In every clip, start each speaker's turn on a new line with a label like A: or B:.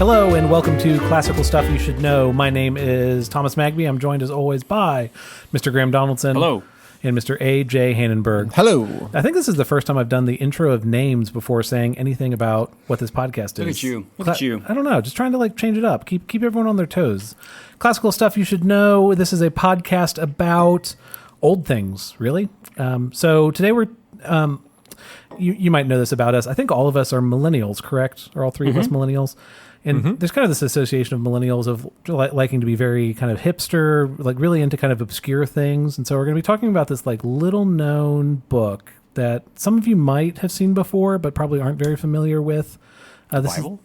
A: Hello and welcome to Classical Stuff You Should Know. My name is Thomas Magby. I'm joined as always by Mr. Graeme Donaldson.
B: Hello.
A: And Mr. A.J. Hannenberg.
C: Hello.
A: I think this is the first time I've done the intro of names before saying anything about what this podcast is.
B: Look at you. Look at you.
A: I don't know. Just trying to change it up. Keep everyone on their toes. Classical Stuff You Should Know. This is a podcast about old things, really. So today we're... You might know this about us. I think all of us are millennials, correct? Are all three of us millennials? And there's kind of this association of millennials of liking to be very kind of hipster, like really into kind of obscure things. And so we're going to be talking about this little known book that some of you might have seen before, but probably aren't very familiar with. This
B: Bible?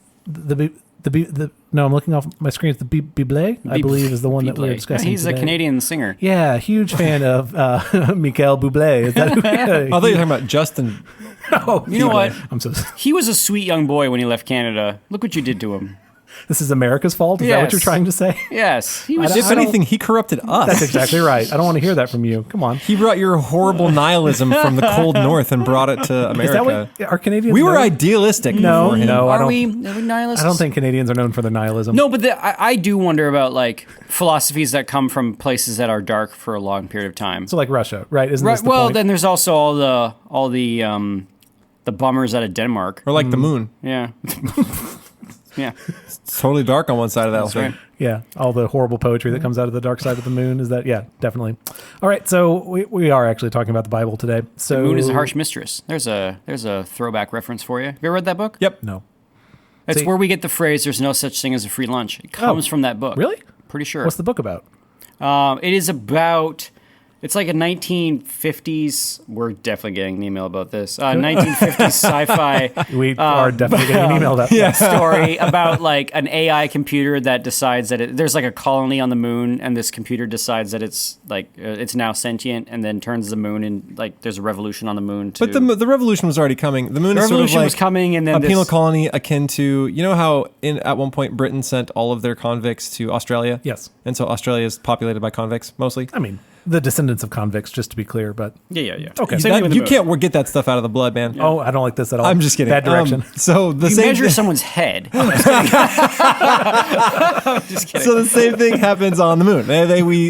A: No, I'm looking off my screen. It's the Bible, I believe, is the one that we're discussing.
B: He's
A: today.
B: a Canadian singer.
A: Yeah, huge fan of Michael Bublé. Is that?
C: I thought you were talking about Justin.
A: Oh,
B: You know what?
A: I'm so.
B: He was a sweet young boy when he left Canada. Look what you did to him.
A: This is America's fault? Is that what you're trying to say?
B: Yes. He was
C: If anything, he corrupted us.
A: That's exactly right. I don't want to hear that from you. Come on.
C: He brought your horrible nihilism from the cold north and brought it to America.
A: Is that what are Canadians?
C: We were
A: known?
C: idealistic.
A: No,
C: before him.
A: no.
B: Are we nihilists?
A: I don't think Canadians are known for their nihilism.
B: No, but I do wonder about philosophies that come from places that are dark for a long period of time.
A: So like Russia, right? Isn't
B: Right.
A: this the
B: Well,
A: point?
B: then there's also all the bummers out of Denmark.
C: Or like the moon.
B: Yeah. Yeah.
C: It's totally dark on one side of that
B: That's
C: thing.
B: right.
A: Yeah, all the horrible poetry that comes out of the dark side of the moon is that. Yeah, definitely. All right, so we are actually talking about the Bible today. So
B: The moon is a harsh mistress. There's a throwback reference for you. Have you ever read that book?
C: Yep.
A: No,
B: It's
A: See-
B: where we get the phrase, there's no such thing as a free lunch. It comes from that book.
A: really?
B: Pretty sure.
A: What's the book about?
B: It is about, it's like a 1950s, we're definitely getting an email about this, 1950s sci-fi
A: We are definitely getting an email about that.
B: story about an AI computer that decides that there's a colony on the moon, and this computer decides that it's now sentient, and then turns the moon, and there's a revolution on the moon.
C: But the revolution was already coming. The moon
B: the
C: is sort of
B: revolution
C: like
B: was coming, and then
C: a penal colony akin to, you know how at one point Britain sent all of their convicts to Australia?
A: Yes.
C: And so Australia is populated by convicts, mostly?
A: I mean, the descendants of convicts, just to be clear, but
B: Yeah.
A: Okay.
B: Same thing with the
C: You
B: moon.
C: can't get that stuff out of the blood, man.
A: oh, I don't like this at all.
C: I'm just kidding.
A: Bad direction.
C: So the
B: You
C: same
B: measure
C: thing-
B: someone's head. Just kidding.
C: So the same thing happens on the moon.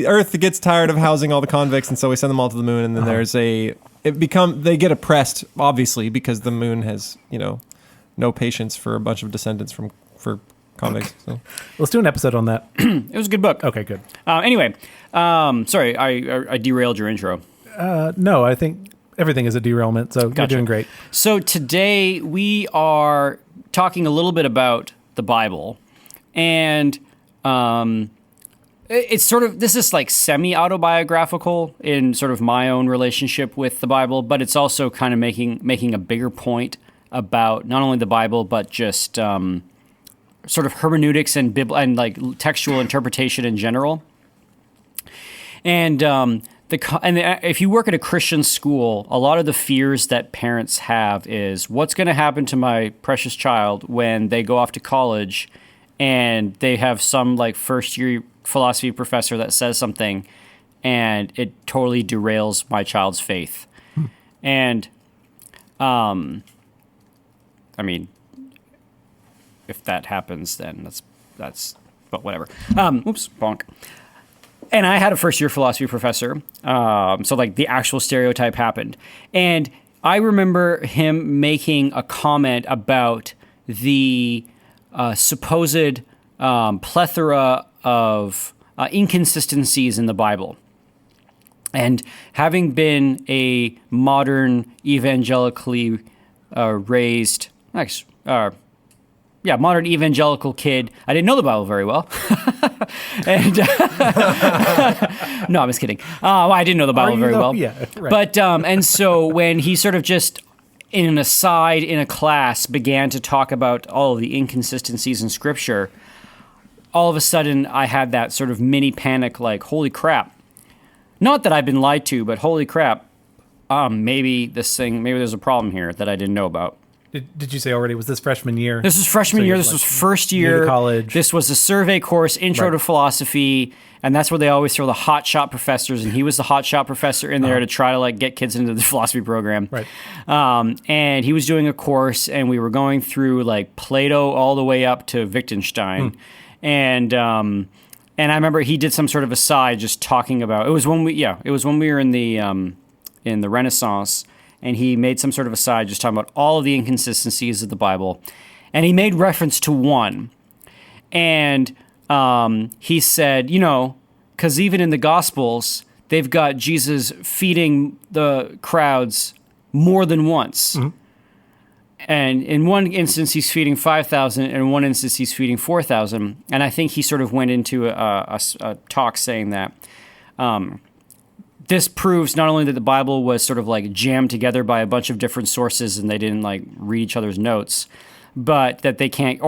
C: Earth gets tired of housing all the convicts, and so we send them all to the moon. And then they get oppressed, obviously, because the moon has no patience for a bunch of descendants for convicts. So.
A: Let's do an episode on that.
B: It was a good book.
A: Okay, good.
B: Anyway, sorry, I derailed your intro.
A: No, I think everything is a derailment, so you're
B: Gotcha.
A: doing great.
B: So today we are talking a little bit about the Bible, and it's sort of, this is semi-autobiographical in sort of my own relationship with the Bible, but it's also kind of making a bigger point about not only the Bible, but just sort of hermeneutics and textual interpretation in general. And if you work at a Christian school, a lot of the fears that parents have is what's going to happen to my precious child when they go off to college and they have some first year philosophy professor that says something and it totally derails my child's faith. And I mean, if that happens, then that's but whatever. Oops, bonk. And I had a first-year philosophy professor, so the actual stereotype happened. And I remember him making a comment about the supposed plethora of inconsistencies in the Bible. And having been a modern evangelically raised, modern evangelical kid, I didn't know the Bible very well. And no, I'm just kidding. I didn't know the Bible very well.
A: Yeah, right.
B: But and so when he sort of just in an aside in a class began to talk about all of the inconsistencies in Scripture, all of a sudden I had that sort of mini panic, holy crap. Not that I've been lied to, but holy crap. Maybe there's a problem here that I didn't know about.
A: Did you say already? Was this freshman year?
B: This was freshman year. This was first
A: new
B: year.
A: to college.
B: This was a survey course, Intro to Philosophy, and that's where they always throw the hot shot professors, and he was the hot shot professor in there to try to like get kids into the philosophy program.
A: Right.
B: And he was doing a course, and we were going through like Plato all the way up to Wittgenstein, and I remember he did some sort of aside just talking about it was when we were in the Renaissance. And he made some sort of aside just talking about all of the inconsistencies of the Bible. And he made reference to one. And he said, because even in the Gospels, they've got Jesus feeding the crowds more than once. Mm-hmm. And in one instance, he's feeding 5,000, and in one instance, he's feeding 4,000. And I think he sort of went into a talk saying that this proves not only that the Bible was sort of like jammed together by a bunch of different sources and they didn't like read each other's notes, but that they can't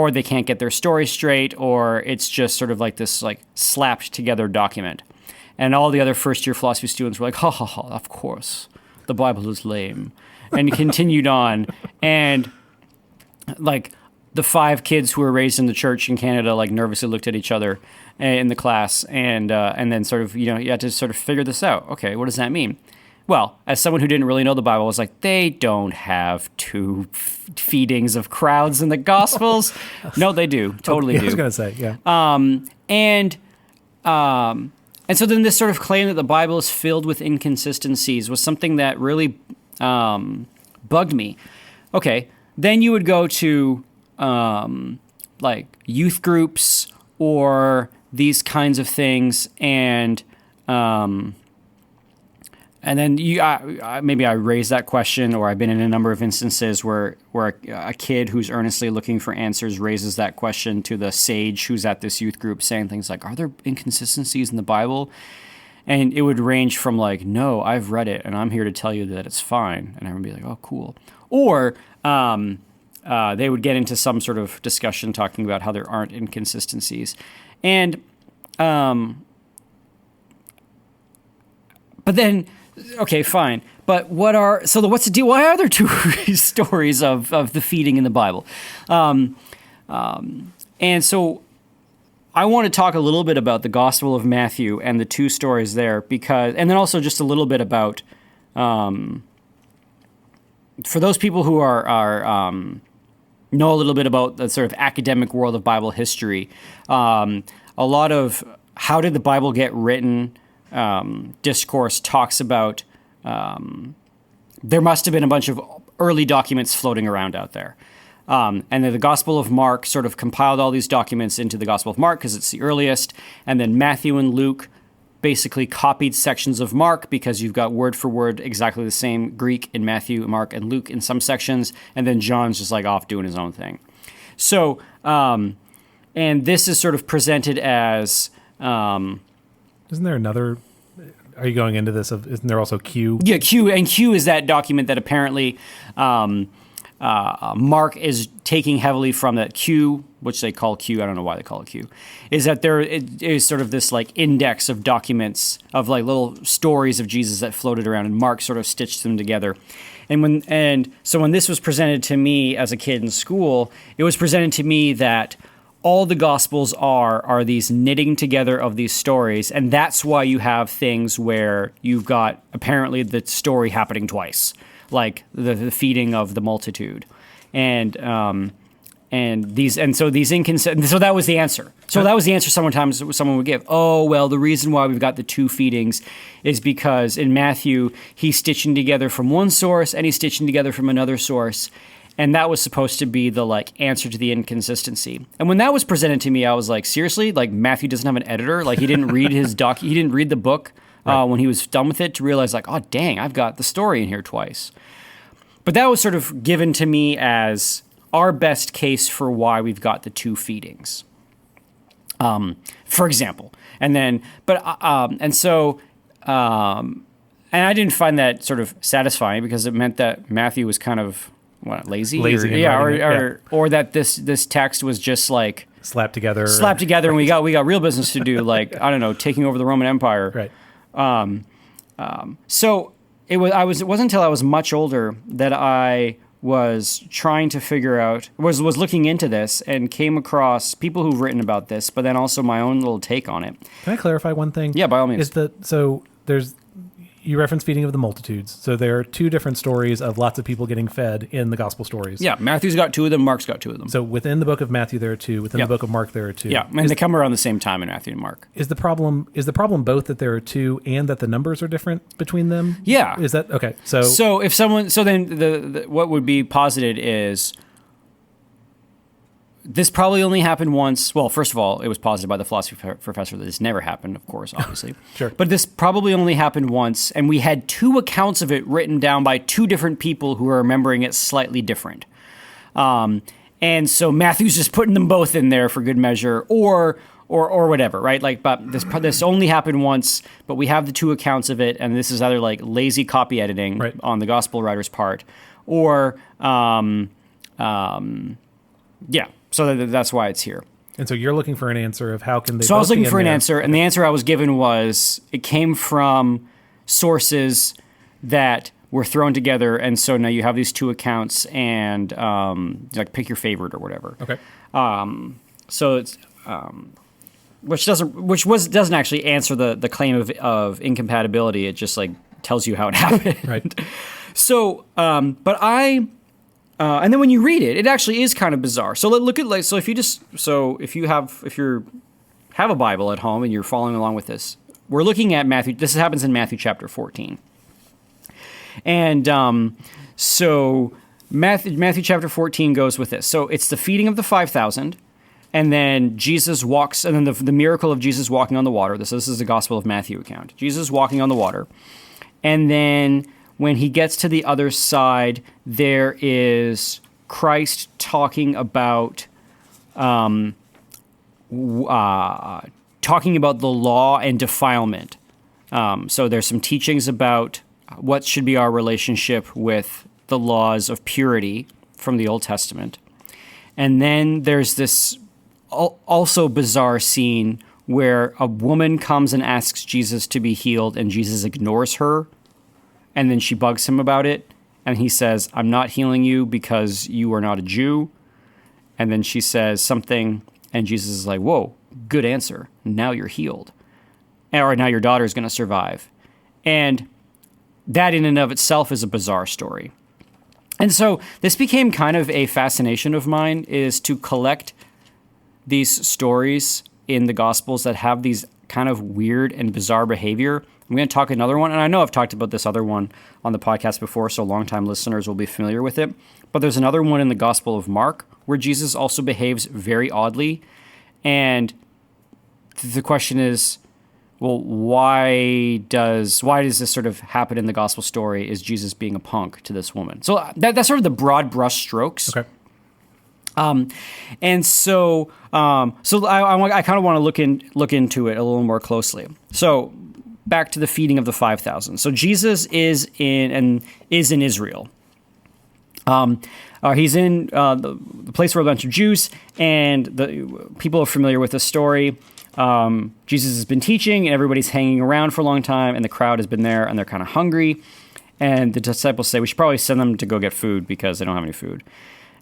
B: get their story straight, or it's just sort of like this like slapped together document. And all the other first year philosophy students were like, ha ha ha, of course, the Bible is lame. And continued on. And like the 5 kids who were raised in the church in Canada like nervously looked at each other in the class, and then sort of, you had to sort of figure this out. Okay, what does that mean? Well, as someone who didn't really know the Bible, I was like, they don't have 2 feedings of crowds in the Gospels. No, they do. Totally do.
A: I was going to say, yeah.
B: And so then this sort of claim that the Bible is filled with inconsistencies was something that really bugged me. Okay, then you would go to like youth groups or these kinds of things, and then maybe I raised that question, or I've been in a number of instances where a kid who's earnestly looking for answers raises that question to the sage who's at this youth group, saying things like, "Are there inconsistencies in the Bible?" And it would range from like, "No, I've read it, and I'm here to tell you that it's fine," and I would be like, "Oh, cool," or they would get into some sort of discussion talking about how there aren't inconsistencies. And, but then, okay, fine. But what's the deal? Why are there 2 stories of the feeding in the Bible? And so I want to talk a little bit about the Gospel of Matthew and the 2 stories there, and then also just a little bit about, for those people who are know a little bit about the sort of academic world of Bible history, a lot of how did the Bible get written discourse talks about there must have been a bunch of early documents floating around out there. And then the Gospel of Mark sort of compiled all these documents into the Gospel of Mark because it's the earliest, and then Matthew and Luke basically copied sections of Mark because you've got word for word exactly the same Greek in Matthew, Mark, and Luke in some sections, and then John's just like off doing his own thing. So, and this is sort of presented as...
A: Isn't there another... Are you going into this? Isn't there also Q?
B: Yeah, Q. And Q is that document that apparently Mark is taking heavily from, that Q, which they call Q. I don't know why they call it Q. Is that it is sort of this like index of documents of like little stories of Jesus that floated around, and Mark sort of stitched them together. And so when this was presented to me as a kid in school, it was presented to me that all the Gospels are these knitting together of these stories, and that's why you have things where you've got apparently the story happening twice, like the feeding of the multitude, so that was the answer. So that was the answer. Sometimes someone would give, oh well, the reason why we've got the 2 feedings is because in Matthew he's stitching together from one source and he's stitching together from another source. And that was supposed to be the like answer to the inconsistency. And when that was presented to me, I was like, seriously? Like Matthew doesn't have an editor? Like he didn't read he didn't read the book when he was done with it to realize like, oh dang, I've got the story in here twice. But that was sort of given to me as our best case for why we've got the 2 feedings. For example. And then, and I didn't find that sort of satisfying because it meant that Matthew was kind of lazy, or that this text was just like
A: slapped together,
B: and we got real business to do, like I don't know, taking over the Roman Empire.
A: Right.
B: So it wasn't until I was much older that I was trying to figure out, was looking into this and came across people who've written about this, but then also my own little take on it.
A: Can I clarify one thing?
B: Yeah, by all means.
A: You reference feeding of the multitudes. So there are two different stories of lots of people getting fed in the gospel stories.
B: Yeah, Matthew's got two of them, Mark's got two of them.
A: So within the book of Matthew, there are two. Within
B: Yeah.
A: the book of Mark, there are two.
B: Yeah, and they come around the same time in Matthew and Mark.
A: Is the problem both that there are two and that the numbers are different between them?
B: Yeah.
A: Is that okay? So
B: Then the what would be posited is this probably only happened once. Well, first of all, it was posited by the philosophy professor that this never happened, of course, obviously.
A: Sure.
B: But this probably only happened once, and we had two accounts of it written down by two different people who are remembering it slightly different. And so Matthew's just putting them both in there for good measure, or whatever, right? Like, but this only happened once, but we have the two accounts of it, and this is either like lazy copy editing
A: Right.
B: on the gospel writer's part, or yeah. So that's why it's here.
A: and so you're looking for an answer of how can they.
B: So I was
A: both be
B: looking
A: in
B: for an
A: there?
B: answer, and the answer I was given was it came from sources that were thrown together, and so now you have these two accounts, and like pick your favorite or whatever.
A: Okay.
B: So it's doesn't actually answer the claim of incompatibility. It just like tells you how it happened.
A: Right.
B: So, and then when you read it, it actually is kind of bizarre. So look at if you have a Bible at home and you're following along with this, we're looking at Matthew. This happens in Matthew chapter 14, and so Matthew chapter 14 goes with this. So it's the feeding of the 5,000. And then Jesus walks, and then the miracle of Jesus walking on the water. This is the Gospel of Matthew account. Jesus walking on the water. And then when he gets to the other side, there is Christ talking about the law and defilement. So there's some teachings about what should be our relationship with the laws of purity from the Old Testament. And then there's this also bizarre scene where a woman comes and asks Jesus to be healed, and Jesus ignores her, and then she bugs him about it, and he says, "I'm not healing you because you are not a Jew." And then she says something, and Jesus is like, "Whoa, good answer. Now you're healed. Or now your daughter is going to survive." And that in and of itself is a bizarre story. And so this became kind of a fascination of mine, is to collect these stories in the Gospels that have these kind of weird and bizarre behavior. I'm going to talk another one, and I know I've talked about this other one on the podcast before, so longtime listeners will be familiar with it. But there's another one in the Gospel of Mark where Jesus also behaves very oddly. And the question is, well, why does this sort of happen in the Gospel story? Is Jesus being a punk to this woman? So that's sort of the broad brush strokes.
A: Okay.
B: And so I kind of want to look into it a little more closely. So back to the feeding of the 5,000. So Jesus is in Israel. He's in the place where a bunch of Jews, and the people are familiar with the story. Jesus has been teaching, and everybody's hanging around for a long time, and the crowd has been there, and they're kind of hungry. And the disciples say, we should probably send them to go get food because they don't have any food.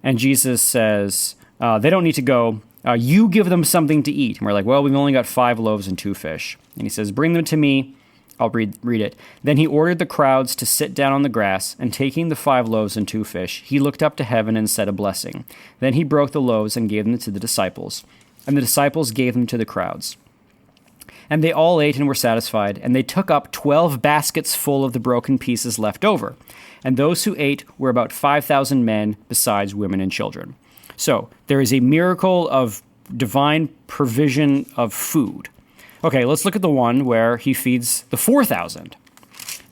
B: And Jesus says, they don't need to go. You give them something to eat. And we're like, well, we've only got 5 loaves and 2 fish. And he says, bring them to me. I'll read it. Then he ordered the crowds to sit down on the grass, and taking the 5 loaves and 2 fish, he looked up to heaven and said a blessing. Then he broke the loaves and gave them to the disciples. And the disciples gave them to the crowds. And they all ate and were satisfied, and they took up 12 baskets full of the broken pieces left over. And those who ate were about 5,000 men, besides women and children. So there is a miracle of divine provision of food. Okay, let's look at the one where he feeds the 4,000.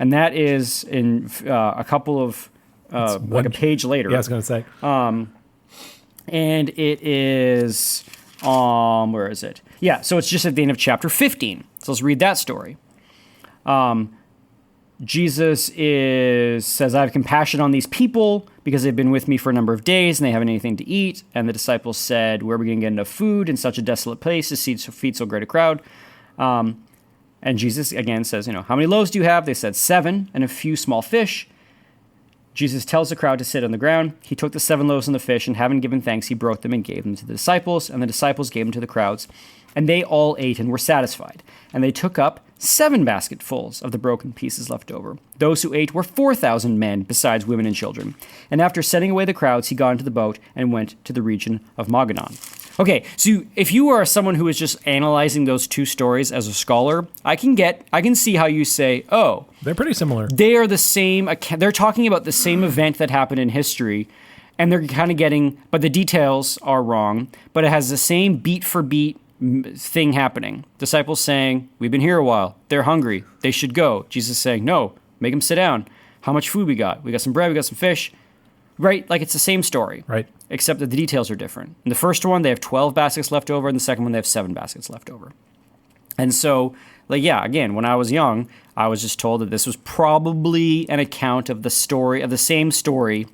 B: And that is in a couple of, like a page later.
A: Yeah, I was going to say.
B: And it is, where is it? Yeah, so it's just at the end of chapter 15. So let's read that story. Jesus says, I have compassion on these people because they've been with me for a number of days and they haven't anything to eat. And the disciples said, where are we going to get enough food in such a desolate place to feed so great a crowd? And Jesus again says, how many loaves do you have? They said 7 and a few small fish. Jesus tells the crowd to sit on the ground. He took the 7 loaves and the fish, and having given thanks, he broke them and gave them to the disciples, and the disciples gave them to the crowds. And they all ate and were satisfied. And they took up 7 basketfuls of the broken pieces left over. Those who ate were 4,000 men, besides women and children. And after sending away the crowds, he got into the boat and went to the region of Magadan. Okay, so if you are someone who is just analyzing those 2 stories as a scholar, I can see how you say, oh,
A: They're pretty similar.
B: they are the same. They're talking about the same event that happened in history, and they're kind of getting, but the details are wrong. But it has the same beat for beat thing happening. Disciples saying, "We've been here a while. They're hungry. They should go." Jesus saying, "No, make them sit down. How much food we got? We got some bread. We got some fish." Right? Like it's the same story.
A: Right.
B: Except that the details are different. In the first one, they have 12 baskets left over. In the second one, they have 7 baskets left over. And so, like, yeah, again, when I was young, I was just told that this was probably an account of the story, of the same story,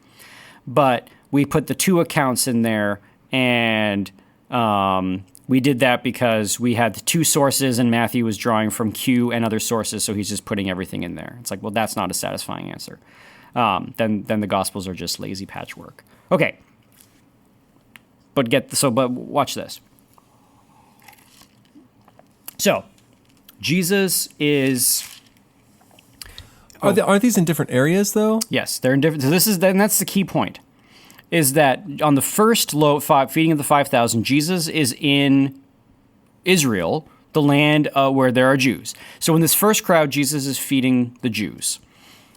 B: but we put the 2 accounts in there, and we did that because we had the 2 sources, and Matthew was drawing from Q and other sources, so he's just putting everything in there. It's like, well, that's not a satisfying answer. Then the Gospels are just lazy patchwork. Okay. But watch this. So, Jesus is...
C: Are these in different areas, though?
B: Yes, they're in different... So that's the key point, is that on the first feeding of the 5,000, Jesus is in Israel, the land where there are Jews. So in this first crowd, Jesus is feeding the Jews.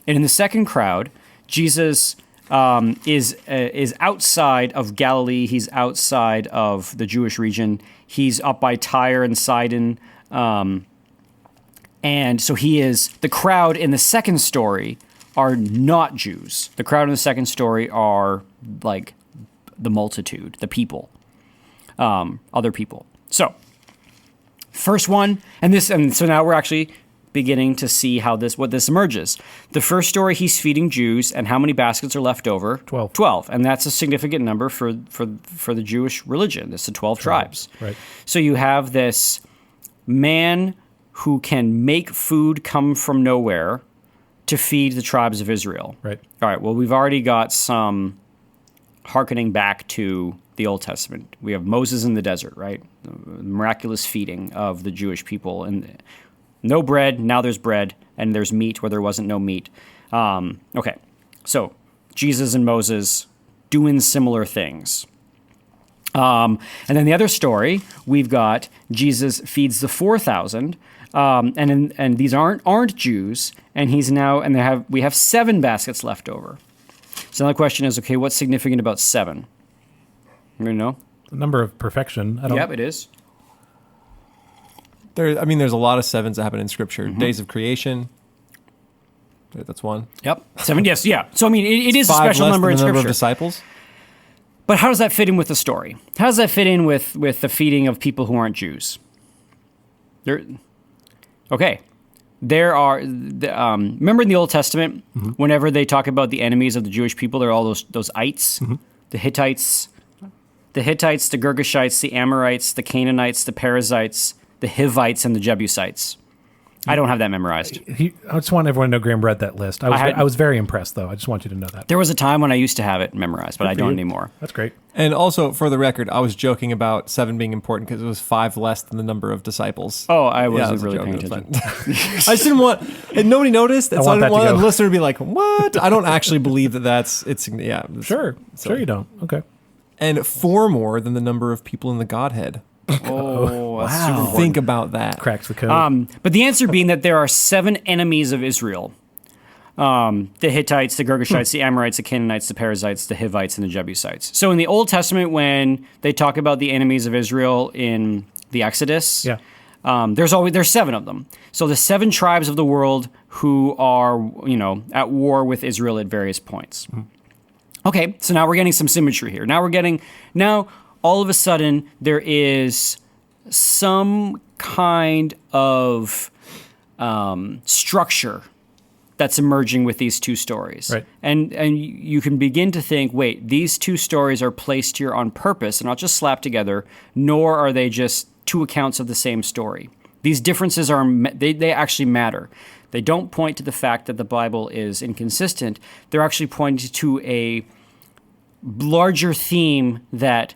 B: And in the second crowd, Jesus is outside of Galilee. He's outside of the Jewish region. He's up by Tyre and Sidon. And so the crowd in the second story are not Jews. The crowd in the second story are like the multitude, the people, other people. So first one, and so now we're actually beginning to see what this emerges. The first story, he's feeding Jews, and how many baskets are left over?
A: 12.
B: 12, and that's a significant number for the Jewish religion. It's the 12 tribes.
A: Right.
B: So you have this man who can make food come from nowhere to feed the tribes of Israel.
A: Right.
B: All right, well, we've already got some hearkening back to the Old Testament. We have Moses in the desert, right? The miraculous feeding of the Jewish people, and no bread, now there's bread, and there's meat where there wasn't no meat. Okay, so Jesus and Moses doing similar things. And then the other story, we've got Jesus feeds the 4,000, and these aren't Jews, and we have 7 baskets left over. So now the question is, okay, what's significant about 7? You know?
A: The number of perfection.
B: Yep, it is.
C: There's a lot of 7s that happen in Scripture. Mm-hmm. Days of creation. That's 1.
B: Yep. 7, yes, yeah. So, it is a
C: 5
B: special
C: less
B: number
C: than
B: in
C: the
B: Scripture.
C: number of disciples.
B: But how does that fit in with the story? How does that fit in with the feeding of people who aren't Jews? Okay. There are, remember in the Old Testament, mm-hmm. whenever they talk about the enemies of the Jewish people, there are all those ites, mm-hmm. the Hittites, the Girgashites, the Amorites, the Canaanites, the Perizzites, the Hivites, and the Jebusites. I don't have that memorized.
A: I just want everyone to know Graeme read that list. I was very impressed, though. I just want you to know that.
B: There was a time when I used to have it memorized, but I don't anymore.
A: That's great.
C: And also, for the record, I was joking about 7 being important because it was 5 less than the number of disciples.
B: Oh, I wasn't really paying attention.
C: I just didn't want, and nobody noticed. And so I didn't want the listener to be like, "What?" I don't actually believe it's. Yeah,
A: sure you don't. Okay.
C: And 4 more than the number of people in the Godhead.
B: Oh,
A: wow.
C: Think about that.
A: Cracks the code.
B: But the answer being that there are 7 enemies of Israel. The Hittites, the Girgashites, the Amorites, the Canaanites, the Perizzites, the Hivites, and the Jebusites. So in the Old Testament, when they talk about the enemies of Israel in the Exodus, there's 7 of them. So the 7 tribes of the world who are, at war with Israel at various points. Mm-hmm. Okay, so now we're getting some symmetry here. Now all of a sudden there is some kind of structure that's emerging with these 2 stories.
A: Right.
B: And you can begin to think, wait, these 2 stories are placed here on purpose and not just slapped together, nor are they just 2 accounts of the same story. These differences they actually matter. They don't point to the fact that the Bible is inconsistent. They're actually pointing to a larger theme that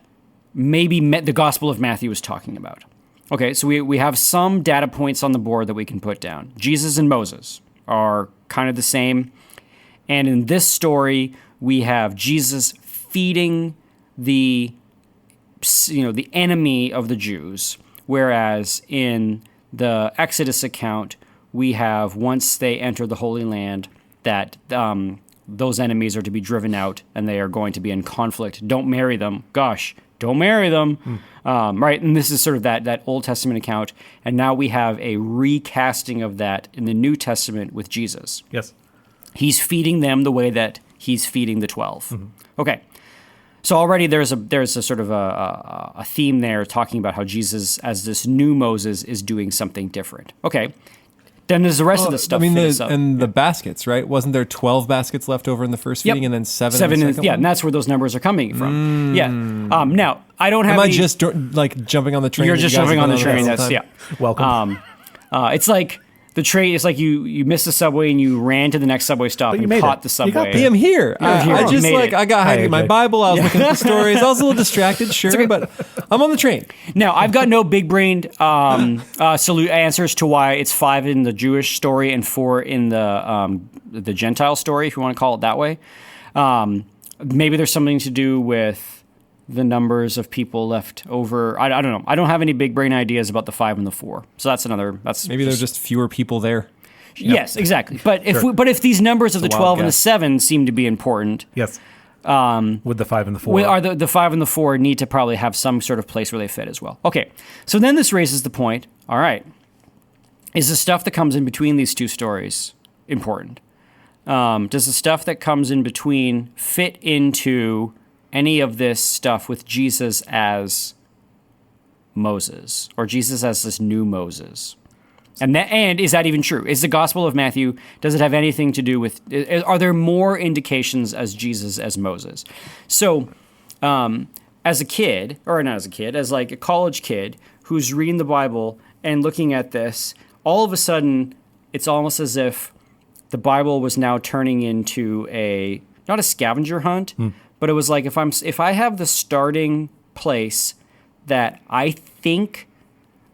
B: maybe the Gospel of Matthew is talking about. Okay, so we have some data points on the board that we can put down. Jesus and Moses are kind of the same. And in this story, we have Jesus feeding the enemy of the Jews, whereas in the Exodus account, we have, once they enter the Holy Land, that those enemies are to be driven out and they are going to be in conflict. Don't marry them. Gosh, don't marry them. Right? And this is sort of that Old Testament account. And now we have a recasting of that in the New Testament with Jesus.
A: Yes.
B: He's feeding them the way that he's feeding the 12. Okay. So already there's a sort of a theme there talking about how Jesus, as this new Moses, is doing something different. Okay. Then there's the rest of the stuff.
C: The baskets, right? Wasn't there 12 baskets left over in the first feeding, and then seven in the second one?
B: And that's where those numbers are coming from. Yeah. Now, I don't have
C: Am I just jumping on the train?
B: You're just jumping on the train.
C: That's
A: Welcome.
B: It's like the train. It's like you missed the subway and you ran to the next subway stop and you caught the subway.
C: I'm here. I got hiding my Bible. I was looking at the stories. I was a little distracted, sure, but I'm on the train.
B: Now, I've got no big-brained answers to why it's 5 in the Jewish story and 4 in the Gentile story, if you want to call it that way. Maybe there's something to do with the numbers of people left over. I don't know. I don't have any big-brain ideas about the 5 and the 4. So
C: maybe there's just fewer people there.
B: Yes, exactly. But if these numbers of the 12 and the 7 seem to be important,
A: yes. With the 5 and the 4.
B: The 5 and the 4 need to probably have some sort of place where they fit as well. Okay, so then this raises the point, all right, is the stuff that comes in between these two stories important? Does the stuff that comes in between fit into any of this stuff with Jesus as Moses, or Jesus as this new Moses? And is that even true? Is the Gospel of Matthew, does it have anything to do with, are there more indications as Jesus as Moses? So as a kid, or not as a kid, as like a college kid who's reading the Bible and looking at this, all of a sudden it's almost as if the Bible was now turning into not a scavenger hunt, but it was like if I have the starting place that I think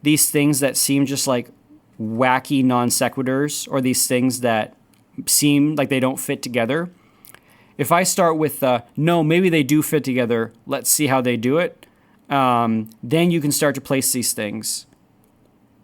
B: these things that seem just like wacky non sequiturs, or these things that seem like they don't fit together, if I start with no, maybe they do fit together, let's see how they do it, then you can start to place these things.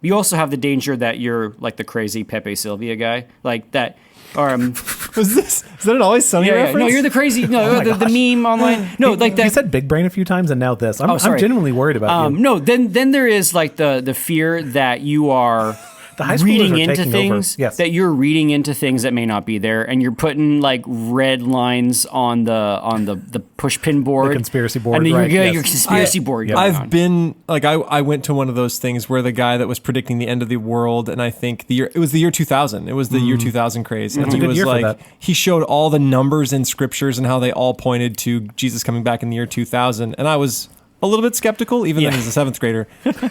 B: You also have the danger that you're like the crazy Pepe Sylvia guy, like that.
C: Is that an Always Sunny reference?
B: No, you're the crazy. No, the meme online. No, like that.
A: You said big brain a few times, and now this. I'm genuinely worried about you.
B: No, then there is like the fear that you are
A: the high schoolers
B: reading
A: are
B: into
A: taking
B: things.
A: Over. Yes.
B: That you're reading into things that may not be there, and you're putting like red lines on the pushpin board,
A: the conspiracy board,
B: and then
A: right,
B: your conspiracy board.
C: I've been like I went to one of those things where the guy that was predicting the end of the world, and I think it was the year 2000. It was the year 2000 craze, and
A: That's a good year for that.
C: He showed all the numbers in scriptures and how they all pointed to Jesus coming back in the year 2000, and I was a little bit skeptical, even then as a 7th grader,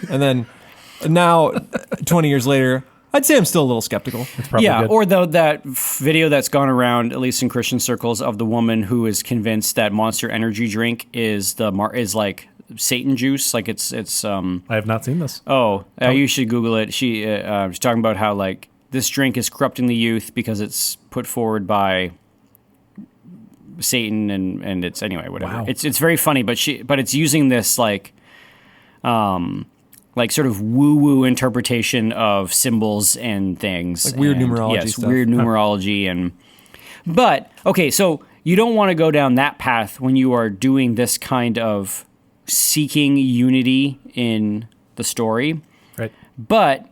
C: and then now 20 years later, I'd say I'm still a little skeptical.
A: It's probably good.
B: Or that video that's gone around, at least in Christian circles, of the woman who is convinced that Monster Energy drink is like Satan juice. Like it's.
A: I have not seen this.
B: You should Google it. She's talking about how like this drink is corrupting the youth because it's put forward by Satan and it's anyway whatever.
A: Wow.
B: It's very funny, but it's using this like sort of woo-woo interpretation of symbols and things.
C: Like weird numerology stuff.
B: Weird numerology. But, okay, so you don't want to go down that path when you are doing this kind of seeking unity in the story.
A: Right.
B: But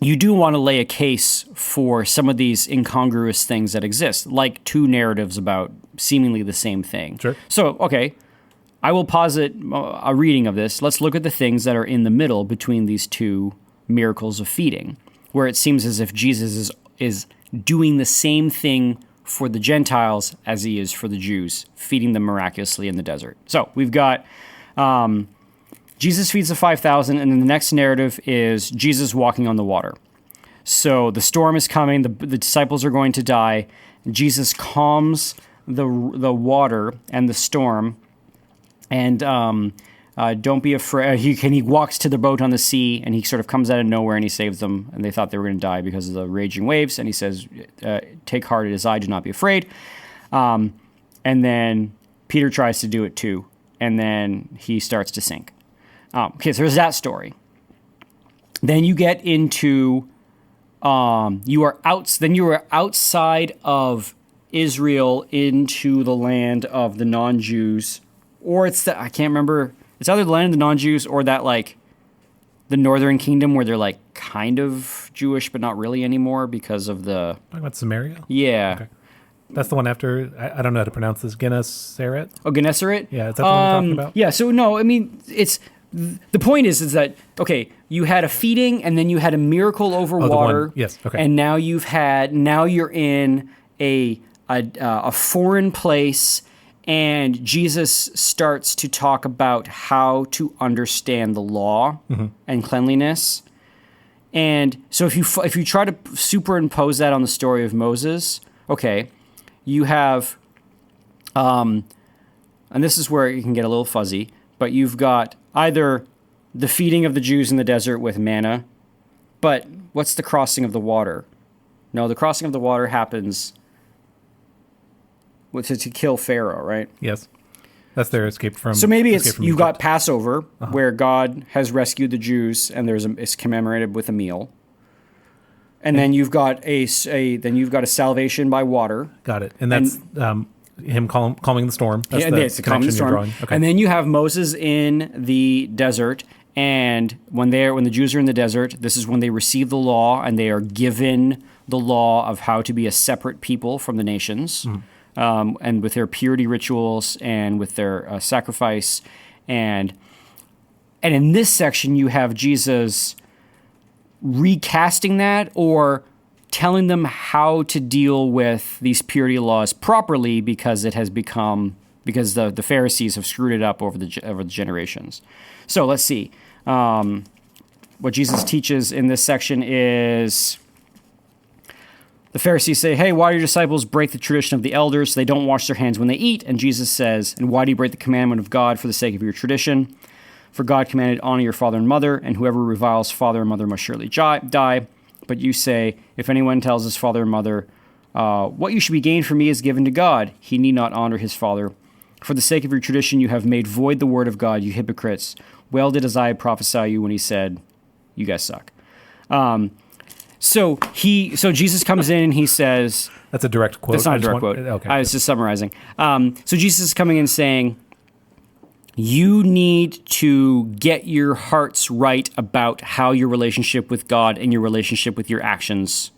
B: you do want to lay a case for some of these incongruous things that exist, like 2 narratives about seemingly the same thing.
A: Sure.
B: So, okay, I will posit a reading of this. Let's look at the things that are in the middle between these 2 miracles of feeding, where it seems as if Jesus is doing the same thing for the Gentiles as he is for the Jews, feeding them miraculously in the desert. So we've got Jesus feeds the 5,000, and then the next narrative is Jesus walking on the water. So the storm is coming. The disciples are going to die. Jesus calms the water and the storm, and don't be afraid. He walks to the boat on the sea, and he sort of comes out of nowhere, and he saves them. And they thought they were going to die because of the raging waves. And he says, "Take heart, it is I. Do not be afraid." And then Peter tries to do it too, and then he starts to sink. Okay, so there's that story. Then you get into you are outside of Israel into the land of the non-Jews, or I can't remember. It's either the land of the non-Jews or that like the northern kingdom where they're like kind of Jewish but not really anymore because of the.
A: Talking about Samaria.
B: Yeah.
A: Okay. That's the one after. I don't know how to pronounce this. Gennesaret.
B: Oh, Gennesaret.
A: Yeah, is that the one you're talking about?
B: Yeah. So no, I mean it's. The point is that, okay, you had a feeding and then you had a miracle over water.
A: Yes, okay.
B: And now you're in a foreign place, and Jesus starts to talk about how to understand the law and cleanliness. And so if you try to superimpose that on the story of Moses, okay, you have, and this is where it can get a little fuzzy, but you've got either the feeding of the Jews in the desert with manna, but what's the crossing of the water? No, the crossing of the water happens to kill Pharaoh, right?
A: Yes. That's their escape from.
B: So maybe it's
A: from
B: you've
A: Egypt.
B: got Passover, where God has rescued the Jews, and it's commemorated with a meal. And then you've got a salvation by water.
A: Got it. And that's him calming the storm. That's the
B: calming the storm.
A: drawing. Okay.
B: And then you have Moses in the desert, and when the Jews are in the desert, this is when they receive the law, and they are given the law of how to be a separate people from the nations, and with their purity rituals and with their sacrifice, and in this section you have Jesus recasting that or telling them how to deal with these purity laws properly because the Pharisees have screwed it up over the generations. So let's see. What Jesus teaches in this section is the Pharisees say, "Hey, why do your disciples break the tradition of the elders? They don't wash their hands when they eat." And Jesus says, "And why do you break the commandment of God for the sake of your tradition? For God commanded, honor your father and mother, and whoever reviles father and mother must surely die. But you say, if anyone tells his father and mother, what you should be gained from me is given to God, he need not honor his father. For the sake of your tradition, you have made void the word of God, you hypocrites. Well did Isaiah prophesy you when he said, you guys suck." So Jesus comes in and he says,
A: that's a direct quote.
B: That's not a direct quote.
A: Okay.
B: I was just summarizing. So Jesus is coming in saying, you need to get your hearts right about how your relationship with God and your relationship with your actions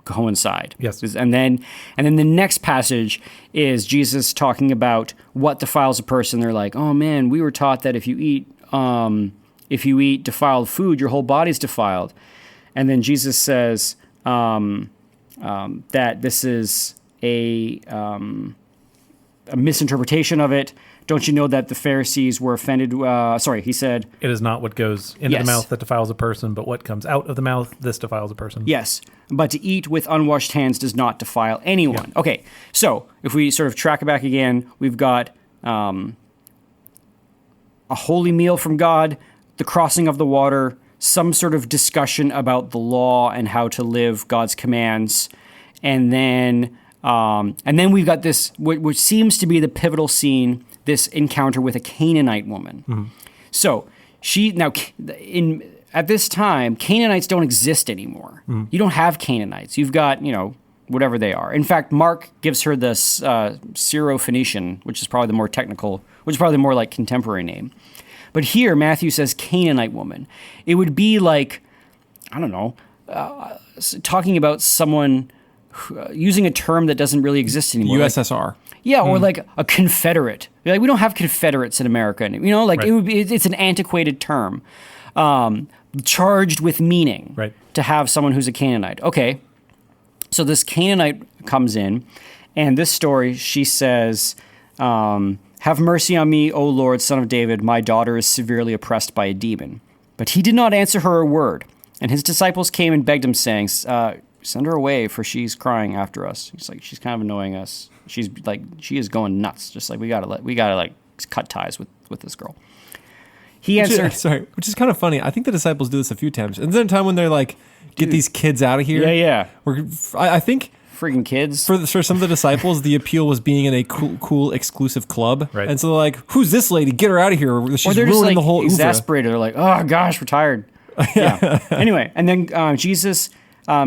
B: coincide.
A: Yes.
B: And then the next passage is Jesus talking about what defiles a person. They're like, "Oh man, we were taught that if you eat defiled food, your whole body's defiled." And then Jesus says that this is a misinterpretation of it. Don't you know that the Pharisees were offended? He said,
A: "It is not what goes into
B: Yes.
A: the mouth that defiles a person, but what comes out of the mouth, this defiles a person."
B: yes, but to eat with unwashed hands does not defile anyone. Yeah. Okay, so if we sort of track it back again, we've got a holy meal from God, the crossing of the water, some sort of discussion about the law and how to live God's commands, and then we've got this, which seems to be the pivotal scene, this encounter with a Canaanite woman. Mm-hmm. So at this time, Canaanites don't exist anymore. Mm-hmm. You don't have Canaanites. You've got, whatever they are. In fact, Mark gives her the Syro-Phoenician, which is probably the more technical, which is probably the more like contemporary name. But here, Matthew says Canaanite woman. It would be like, I don't know, talking about someone using a term that doesn't really exist anymore.
C: USSR.
B: Yeah, or like a Confederate. Like, we don't have Confederates in America. Right. It's an antiquated term, charged with meaning.
A: Right.
B: To have someone who's a Canaanite. Okay, so this Canaanite comes in, and this story, she says, "Have mercy on me, O Lord, Son of David. My daughter is severely oppressed by a demon." But he did not answer her a word. And his disciples came and begged him, saying, send her away, for she's crying after us. He's like, she's kind of annoying us. She's like, she is going nuts. Just like, we gotta like cut ties with this girl. He answered,
C: which is kind of funny. I think the disciples do this a few times. And then a time when they're like, get these kids out of here.
B: Yeah.
C: I think
B: freaking kids.
C: For some of the disciples, the appeal was being in a cool exclusive club.
A: Right.
C: And so they're like, who's this lady? Get her out of here. She's
B: or they're
C: ruining
B: just like
C: the whole oeuvre.
B: exasperated. They're like, oh gosh, we're tired. Yeah. Anyway, and then Jesus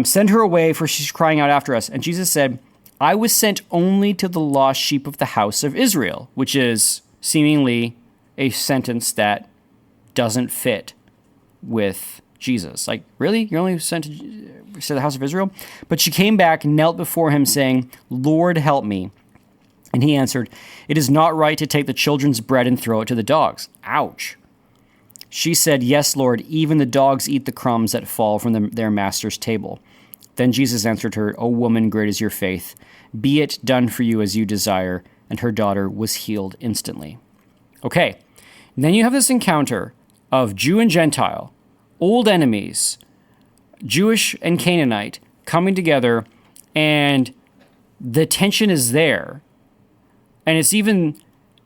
B: send her away, for she's crying out after us. And Jesus said, I was sent only to the lost sheep of the house of Israel, which is seemingly a sentence that doesn't fit with Jesus. Like, really? You're only sent to the house of Israel? But she came back and knelt before him, saying, Lord, help me. And he answered, it is not right to take the children's bread and throw it to the dogs. Ouch. She said, yes, Lord, even the dogs eat the crumbs that fall from their master's table. Then Jesus answered her, O woman, great is your faith. Be it done for you as you desire. And her daughter was healed instantly. Okay, and then you have this encounter of Jew and Gentile, old enemies, Jewish and Canaanite, coming together, and the tension is there. And it's even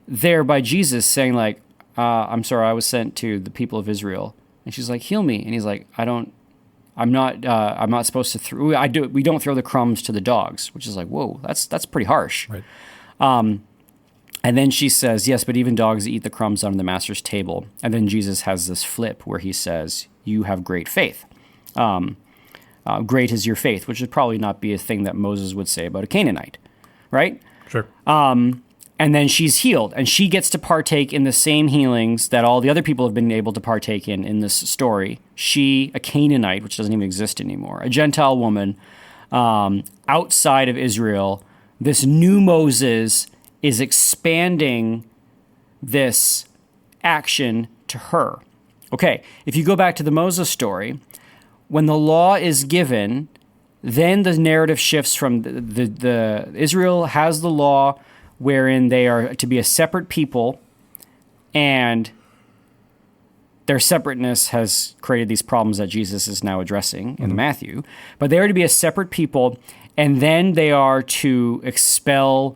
B: there by Jesus saying, like, I'm sorry, I was sent to the people of Israel. And she's like, heal me. And he's like, I'm not supposed to we don't throw the crumbs to the dogs, which is like, whoa, that's pretty harsh.
A: Right.
B: And then she says, yes, but even dogs eat the crumbs on the master's table. And then Jesus has this flip where he says, you have great faith. Great is your faith, which would probably not be a thing that Moses would say about a Canaanite, right?
A: Sure.
B: And then she's healed, and she gets to partake in the same healings that all the other people have been able to partake in this story. She, a Canaanite, which doesn't even exist anymore, a Gentile woman outside of Israel, this new Moses is expanding this action to her. Okay, if you go back to the Moses story, when the law is given, then the narrative shifts from the Israel has the law wherein they are to be a separate people, and their separateness has created these problems that Jesus is now addressing in Matthew. But they are to be a separate people, and then they are to expel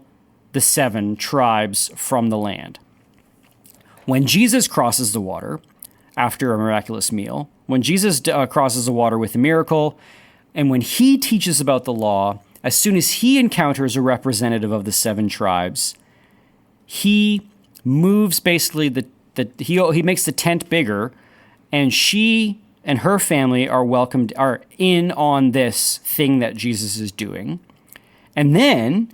B: the 7 tribes from the land. When Jesus crosses the water after a miraculous meal, when Jesus crosses the water with a miracle, and when he teaches about the law, as soon as he encounters a representative of the 7 tribes, he moves basically he makes the tent bigger, and she and her family are in on this thing that Jesus is doing. And then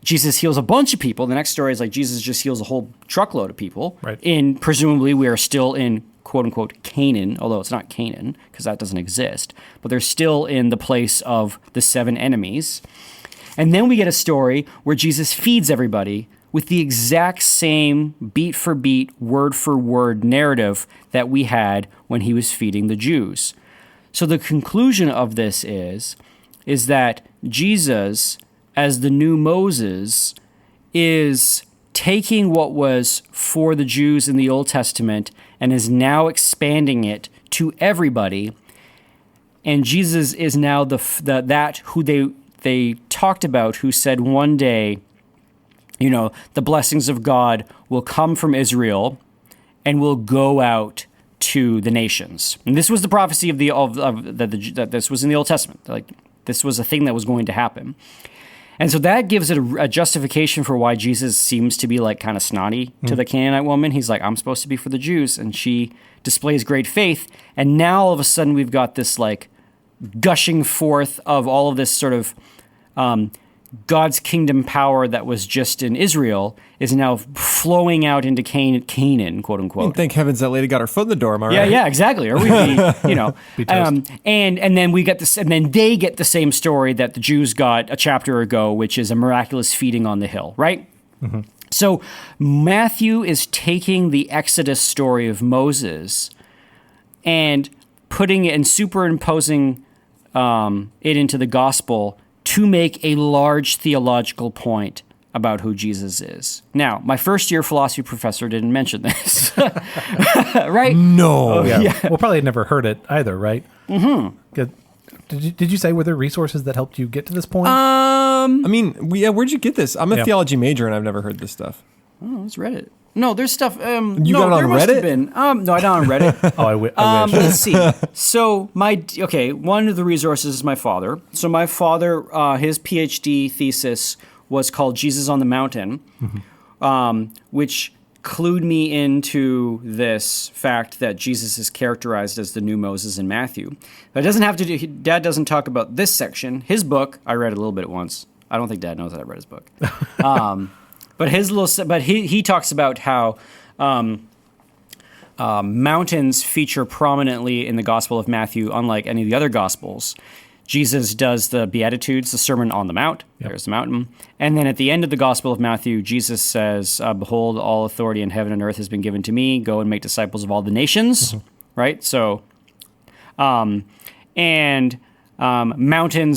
B: Jesus heals a bunch of people. The next story is like Jesus just heals a whole truckload of people.
A: Right.
B: Presumably we are still in quote unquote Canaan, although it's not Canaan because that doesn't exist, but they're still in the place of the 7 enemies. And then we get a story where Jesus feeds everybody with the exact same beat for beat, word for word narrative that we had when he was feeding the Jews. So the conclusion of this is that Jesus, as the new Moses, is taking what was for the Jews in the Old Testament and is now expanding it to everybody. And Jesus is now that who they talked about, who said one day, the blessings of God will come from Israel and will go out to the nations. And this was the prophecy that this was in the Old Testament. Like, this was a thing that was going to happen. And so that gives it a justification for why Jesus seems to be like kind of snotty to the Canaanite woman. He's like, I'm supposed to be for the Jews. And she displays great faith. And now all of a sudden we've got this like gushing forth of all of this sort of God's kingdom power that was just in Israel is now flowing out into Canaan, quote unquote.
C: Thank heavens that lady got her foot in the door. Am I right?
B: Yeah, exactly. Or we'd be,
A: Be toast.
B: and then we get this, and then they get the same story that the Jews got a chapter ago, which is a miraculous feeding on the hill, right? Mm-hmm. So Matthew is taking the Exodus story of Moses and putting it and superimposing it into the gospel to make a large theological point about who Jesus is. Now, my first year philosophy professor didn't mention this, right?
C: No.
A: Yeah. Well, probably had never heard it either, right? Mm-hmm. Good. Did you say were there resources that helped you get to this point?
C: I mean, where'd you get this? I'm a theology major and I've never heard this stuff.
B: Oh, it's Reddit. No, there's stuff.
C: You got it on Reddit?
B: No, I don't on Reddit.
A: I wish.
B: Let's see. So one of the resources is my father. So my father, his PhD thesis was called Jesus on the Mountain, which clued me into this fact that Jesus is characterized as the new Moses in Matthew. But it doesn't have to do. Dad doesn't talk about this section. His book, I read a little bit once. I don't think Dad knows that I read his book. But he talks about how mountains feature prominently in the Gospel of Matthew, unlike any of the other Gospels. Jesus does the Beatitudes, the Sermon on the Mount. Yep. There's the mountain. And then at the end of the Gospel of Matthew, Jesus says, behold, all authority in heaven and earth has been given to me. Go and make disciples of all the nations. Mm-hmm. Right? So, mountains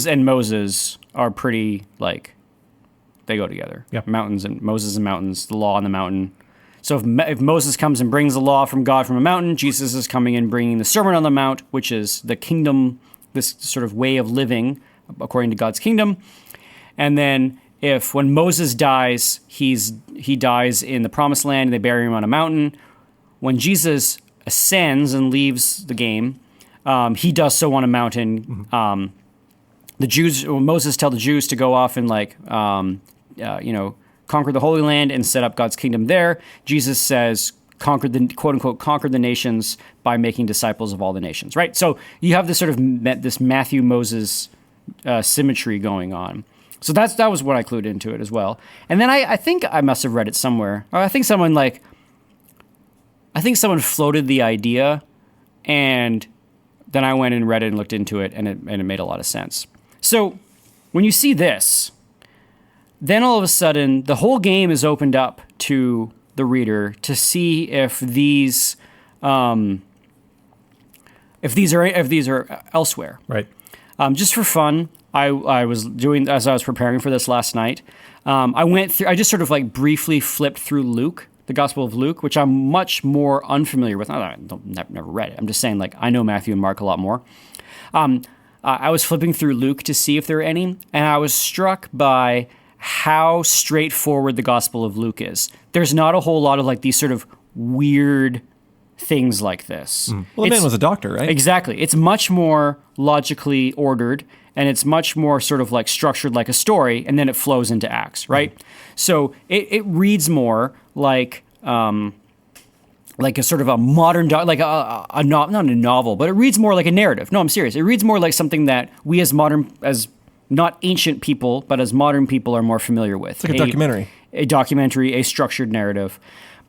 B: and Moses are pretty, they go together.
A: Yep.
B: Moses and mountains, the law on the mountain. So if Moses comes and brings the law from God from a mountain, Jesus is coming and bringing the Sermon on the Mount, which is the kingdom, this sort of way of living according to God's kingdom. And then when Moses dies, he dies in the promised land and they bury him on a mountain. When Jesus ascends and leaves the game, he does so on a mountain. Moses tell the Jews to go off and conquer the Holy Land and set up God's kingdom there. Jesus says, conquer the nations by making disciples of all the nations, right? So you have this sort of this Matthew-Moses symmetry going on. So that was what I clued into it as well. And then I think I must have read it somewhere. Or I think someone floated the idea, and then I went and read it and looked into it, and it made a lot of sense. So when you see this, then all of a sudden the whole game is opened up to the reader to see if these are elsewhere.
A: Right.
B: Just for fun, I was doing, as I was preparing for this last night, I just sort of briefly flipped through Luke, the Gospel of Luke, which I'm much more unfamiliar with. I never read it. I'm just saying, I know Matthew and Mark a lot more. I was flipping through Luke to see if there were any, and I was struck by how straightforward the Gospel of Luke is. There's not a whole lot of these sort of weird things like this.
C: Well, the man was a doctor, right?
B: Exactly. It's much more logically ordered, and it's much more sort of structured like a story, and then it flows into acts, right? So it reads more like a sort of a modern, not a novel, but it reads more like a narrative. No, I'm serious. It reads more like something that we as not ancient people, but as modern people are more familiar with.
C: It's like a documentary.
B: A documentary, a structured narrative.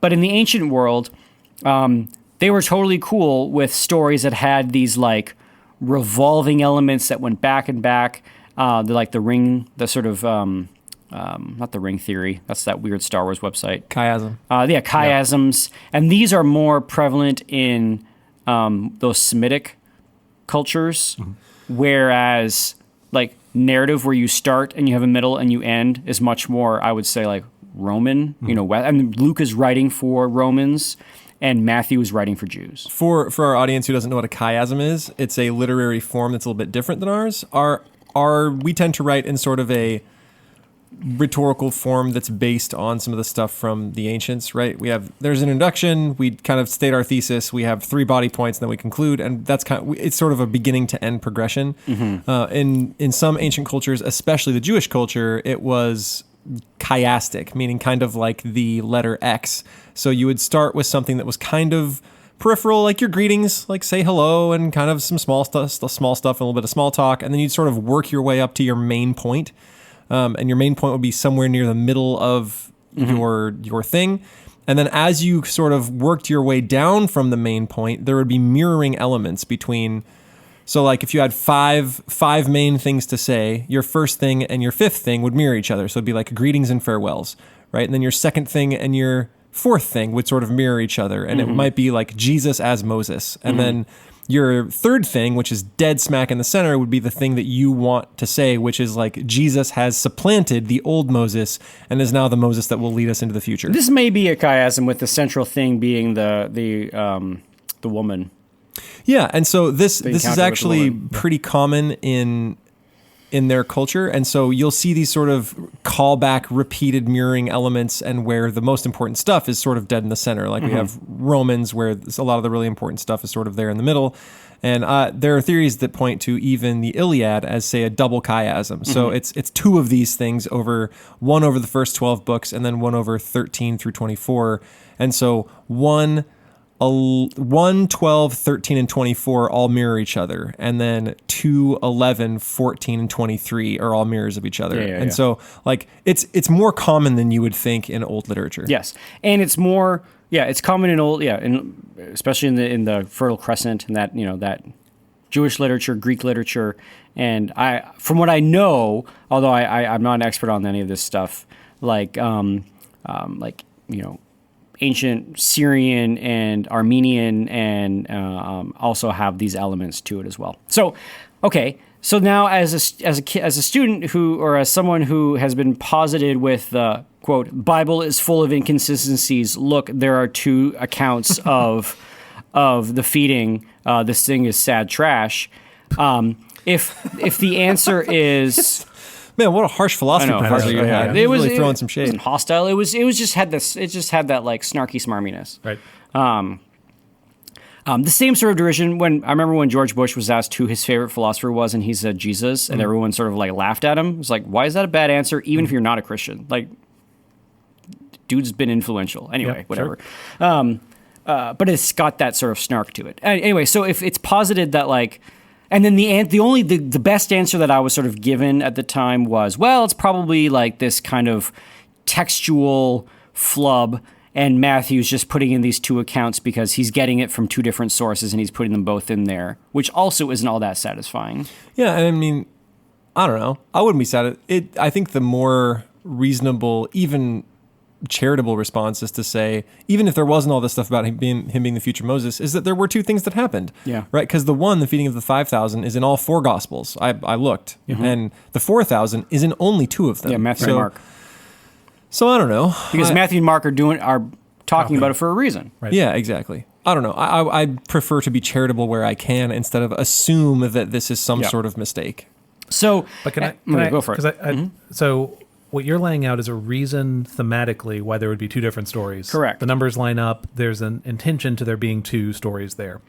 B: But in the ancient world, they were totally cool with stories that had these revolving elements that went back and back. The ring, the sort of, not the ring theory. That's that weird Star Wars website.
C: Chiasm.
B: Chiasms. Yeah. And these are more prevalent in those Semitic cultures, whereas narrative where you start and you have a middle and you end is much more, I would say, Roman. And Luke is writing for Romans, and Matthew is writing for Jews.
C: For our audience who doesn't know what a chiasm is, it's a literary form that's a little bit different than ours. We tend to write in sort of a rhetorical form that's based on some of the stuff from the ancients, right? There's an introduction, we kind of state our thesis, we have 3 body points, and then we conclude, and that's it's sort of a beginning to end progression. In some ancient cultures, especially the Jewish culture, it was chiastic, meaning kind of like the letter X. So you would start with something that was kind of peripheral, like your greetings, say hello, and kind of some small stuff, and a little bit of small talk, and then you'd sort of work your way up to your main point. And your main point would be somewhere near the middle of your thing. And then as you sort of worked your way down from the main point, there would be mirroring elements between. So if you had five main things to say, your first thing and your fifth thing would mirror each other. So it'd be greetings and farewells, right? And then your second thing and your fourth thing would sort of mirror each other. And it might be Jesus as Moses. And then Your third thing, which is dead smack in the center, would be the thing that you want to say, which is like Jesus has supplanted the old Moses and is now the Moses that will lead us into the future.
B: This may be a chiasm with the central thing being the woman.
C: Yeah, and so this is
B: encounter with the
C: actually
B: woman.
C: pretty common in their culture, and so you'll see these sort of callback, repeated mirroring elements, and where the most important stuff is sort of dead in the center. Like we have Romans, where a lot of the really important stuff is sort of there in the middle, and there are theories that point to even the Iliad as, say, a double chiasm. So it's two of these things one over the first 12 books, and then one over 13 through 24, and so 1, 12, 13, and 24 all mirror each other. And then 2, 11, 14, and 23 are all mirrors of each other.
B: Yeah.
C: So like it's more common than you would think in old literature.
B: Yes. And it's more, it's common in old, especially in the Fertile Crescent and that Jewish literature, Greek literature. And from what I know, although I'm not an expert on any of this stuff, ancient Syrian and Armenian, and also have these elements to it as well. So, okay. So now, as a student or as someone who has been posited with the quote Bible is full of inconsistencies. Look, there are two accounts of the feeding. This thing is sad trash. If the answer is
C: Man, what a harsh philosophy professor you had.
B: It was
C: really throwing some shade.
B: It wasn't hostile. It was just had this. It just had that like snarky smarminess.
A: Right.
B: The same sort of derision I remember when George Bush was asked who his favorite philosopher was, and he said Jesus, and everyone sort of like laughed at him. It was like, why is that a bad answer? Even if you're not a Christian, like, dude's been influential. Anyway, whatever. Sure. But it's got that sort of snark to it. Anyway, so if it's posited that like. And then the best answer that I was sort of given at the time was, well, it's probably like this kind of textual flub, and Matthew's just putting in these two accounts because he's getting it from two different sources and he's putting them both in there, which also isn't all that satisfying.
C: Yeah, I mean, I don't know. I wouldn't be sad. I think the more reasonable, even charitable response is to say, even if there wasn't all this stuff about him being the future Moses, is that there were two things that happened.
B: Yeah.
C: Right? Because the feeding of the 5,000 is in all four Gospels. I looked. And the 4,000 is in only two of them.
B: Yeah, Matthew and Mark.
C: So I don't know.
B: Because Matthew and Mark are talking about it for a reason.
A: Right.
C: Yeah, exactly. I don't know. I prefer to be charitable where I can instead of assume that this is some sort of mistake.
B: So,
A: But can I
B: go for it?
A: So what you're laying out is a reason thematically why there would be two different stories.
B: Correct.
A: The numbers line up. There's an intention to there being two stories there.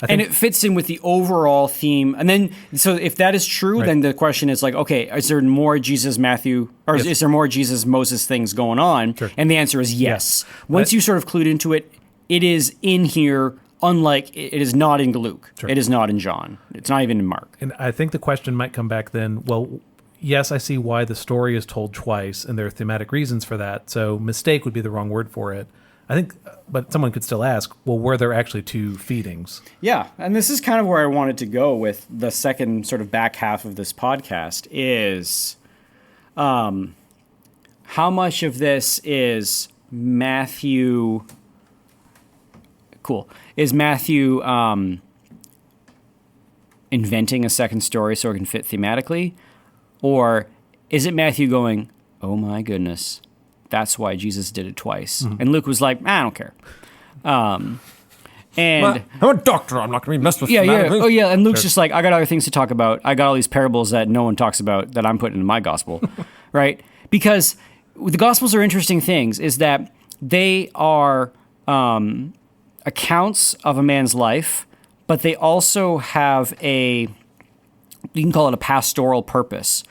B: And it fits in with the overall theme. And then, so if that is true, then the question is like, okay, is there more Jesus, Matthew, or is there more Jesus, Moses things going on?
A: Sure.
B: And the answer is yes. Once you sort of clued into it, it is in here, unlike it is not in Luke.
A: Sure.
B: It is not in John. It's not even in Mark.
A: And I think the question might come back then, well, yes, I see why the story is told twice, and there are thematic reasons for that. So mistake would be the wrong word for it. I think, but someone could still ask, well, were there actually two feedings?
B: Yeah, and this is kind of where I wanted to go with the second sort of back half of this podcast is how much of this is Matthew... Cool. Is Matthew inventing a second story so it can fit thematically? Or is it Matthew going, oh my goodness, that's why Jesus did it twice? And Luke was like, I don't care. And
C: I'm a doctor. I'm not going to be messed with.
B: yeah.
C: thematically.
B: Oh, yeah. And Luke's just like, I got other things to talk about. I got all these parables that no one talks about that I'm putting in my gospel, right? Because the gospels are interesting things, is that they are accounts of a man's life, but they also have you can call it a pastoral purpose.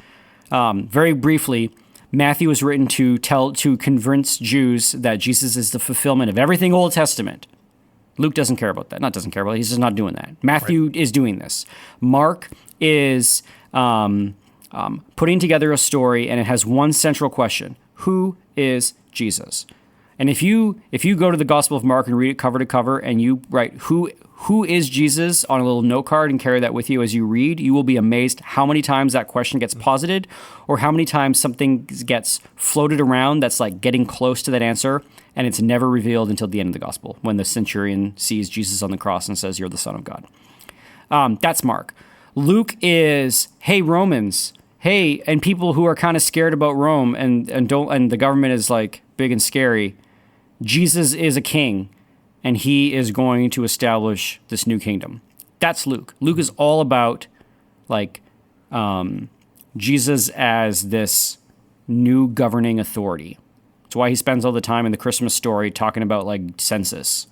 B: Very briefly, Matthew was written to convince Jews that Jesus is the fulfillment of everything Old Testament. Luke doesn't care about that. Not doesn't care about it. He's just not doing that. Matthew is doing this. Mark is putting together a story, and it has one central question: who is Jesus? And if you go to the Gospel of Mark and read it cover to cover, and you write who is Jesus on a little note card and carry that with you as you read, you will be amazed how many times that question gets posited, or how many times something gets floated around that's like getting close to that answer, and it's never revealed until the end of the gospel, when the centurion sees Jesus on the cross and says, "You're the Son of God." That's Mark. Luke is, hey, Romans, hey, and people who are kind of scared about Rome and the government is like big and scary. Jesus is a king, and he is going to establish this new kingdom. That's Luke. Luke is all about like Jesus as this new governing authority. That's why he spends all the time in the Christmas story talking about like census,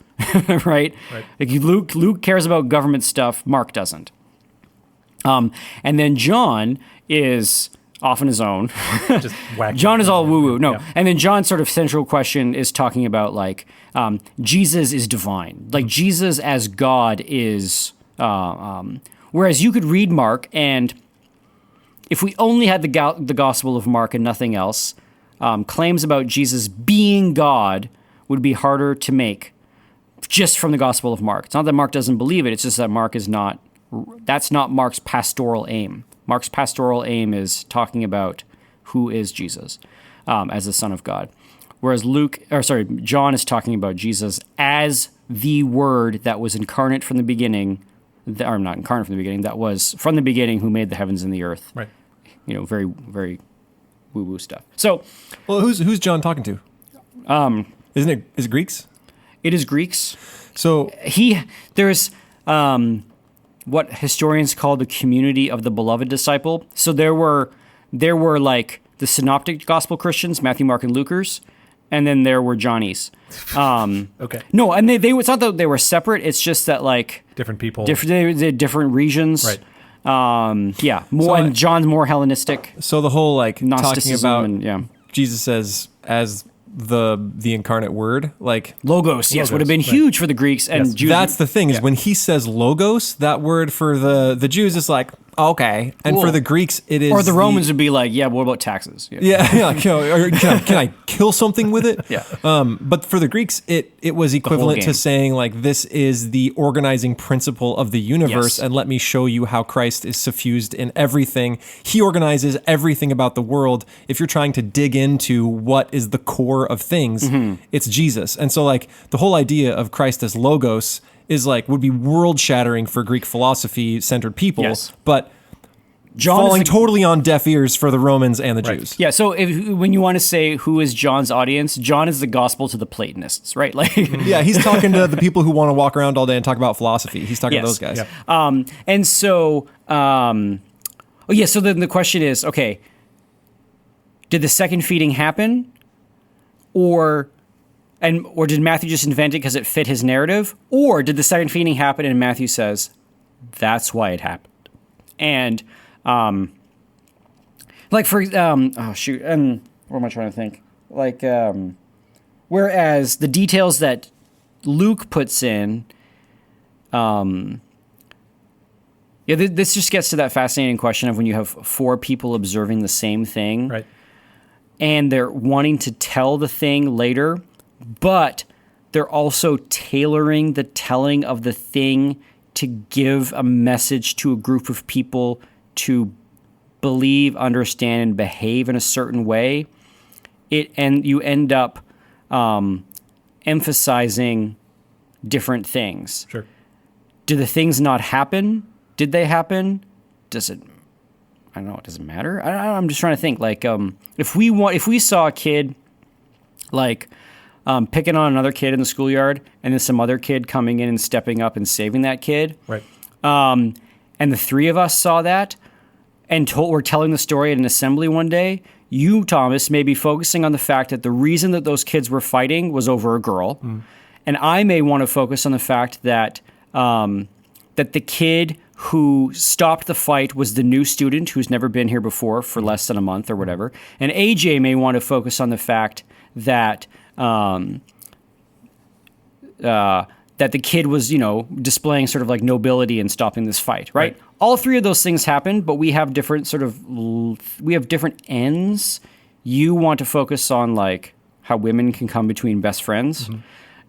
B: right? Like Luke cares about government stuff. Mark doesn't. And then John is off on his own.
A: Just wacky.
B: John is all woo-woo. No.
A: Yeah.
B: And then John's sort of central question is talking about like Jesus is divine. Like Jesus as God is... whereas you could read Mark, and if we only had the Gospel of Mark and nothing else, claims about Jesus being God would be harder to make just from the Gospel of Mark. It's not that Mark doesn't believe it. It's just that Mark is not... That's not Mark's pastoral aim. Mark's pastoral aim is talking about who is Jesus as the Son of God. Whereas John is talking about Jesus as the Word that was incarnate from the beginning, or not incarnate from the beginning, that was from the beginning who made the heavens and the earth.
A: Right.
B: Very, very woo-woo stuff. So,
C: Well, who's John talking to? Is it Greeks?
B: it is Greeks.
C: So
B: There's what historians call the community of the beloved disciple. So there were like the synoptic gospel Christians, Matthew, Mark, and Luke's, and then there were Johnnies.
A: Okay.
B: No, and they it's not that they were separate. It's just that like
A: Different people.
B: different regions.
A: Right.
B: And John's more Hellenistic.
C: So the whole like talking
B: Gnosticism
C: about
B: and
C: Jesus as the incarnate word, like
B: Logos, yes, would have been
A: right.
B: huge for the Greeks and
A: Yes.
B: Jews.
C: that's the thing is when he says logos, that word for the Jews is like okay, and
B: Cool.
C: for the Greeks it is
B: or the Romans would be like, yeah, but what about taxes?
C: yeah, like, or can I kill something with it?
B: Yeah.
C: But for the Greeks, it was equivalent to
B: game.
C: saying like this is the organizing principle of the universe,
B: Yes.
C: and let me show you how Christ is suffused in everything. He organizes everything about the world. If you're trying to dig into what is the core of things,
B: Mm-hmm.
C: it's Jesus. And so like the whole idea of Christ as logos is like would be world shattering for Greek philosophy centered people,
B: Yes.
C: but
B: John is
C: falling
B: the-
C: totally on deaf ears for the Romans and the
A: Right.
C: Jews.
B: Yeah, so when you want to say who is John's audience, John is the gospel to the Platonists, right? Like,
C: Yeah, he's talking to the people who want to walk around all day and talk about philosophy. He's talking to
B: Yes.
C: those guys.
A: Yeah.
B: and so, so then the question is, okay, did the second feeding happen, or did Matthew just invent it because it fit his narrative, or did the second feeding happen and Matthew says that's why it happened, and like for and what am I trying to think? Like whereas the details that Luke puts in, this just gets to that fascinating question of when you have four people observing the same thing,
A: Right.
B: and they're wanting to tell the thing later, but they're also tailoring the telling of the thing to give a message to a group of people to believe, understand, and behave in a certain way. You end up emphasizing different things.
A: Sure.
B: Do the things not happen? Did they happen? Does it? I don't know. Does it matter? I'm just trying to think. Like, if we saw a kid, like, picking on another kid in the schoolyard, and then some other kid coming in and stepping up and saving that kid,
A: Right.
B: and the three of us saw that, and we're telling the story at an assembly one day, you, Thomas, may be focusing on the fact that the reason that those kids were fighting was over a girl, and I may want to focus on the fact that that the kid who stopped the fight was the new student who's never been here before for less than a month or whatever, and AJ may want to focus on the fact that that the kid was, displaying sort of like nobility and stopping this fight, right? All three of those things happen, but we have different different ends. You want to focus on like how women can come between best friends,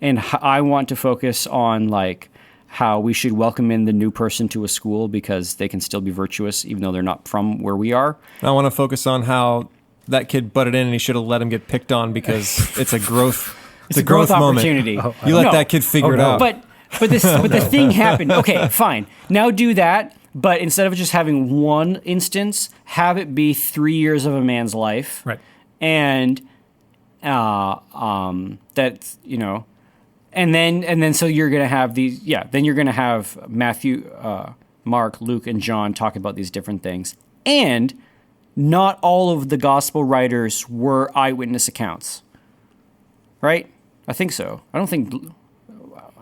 B: and I want to focus on like how we should welcome in the new person to a school because they can still be virtuous even though they're not from where we are.
C: I want to focus on how that kid butted in and he should have let him get picked on because it's a growth. It's a growth moment.
B: opportunity.
C: You let that kid figure it out.
B: But the thing happened. Okay, fine. Now do that, but instead of just having one instance, have it be 3 years of a man's life.
A: Right.
B: And that's, and then so you're going to have these, then you're going to have Matthew, Mark, Luke, and John talk about these different things. And not all of the gospel writers were eyewitness accounts. Right? I think so. I don't think...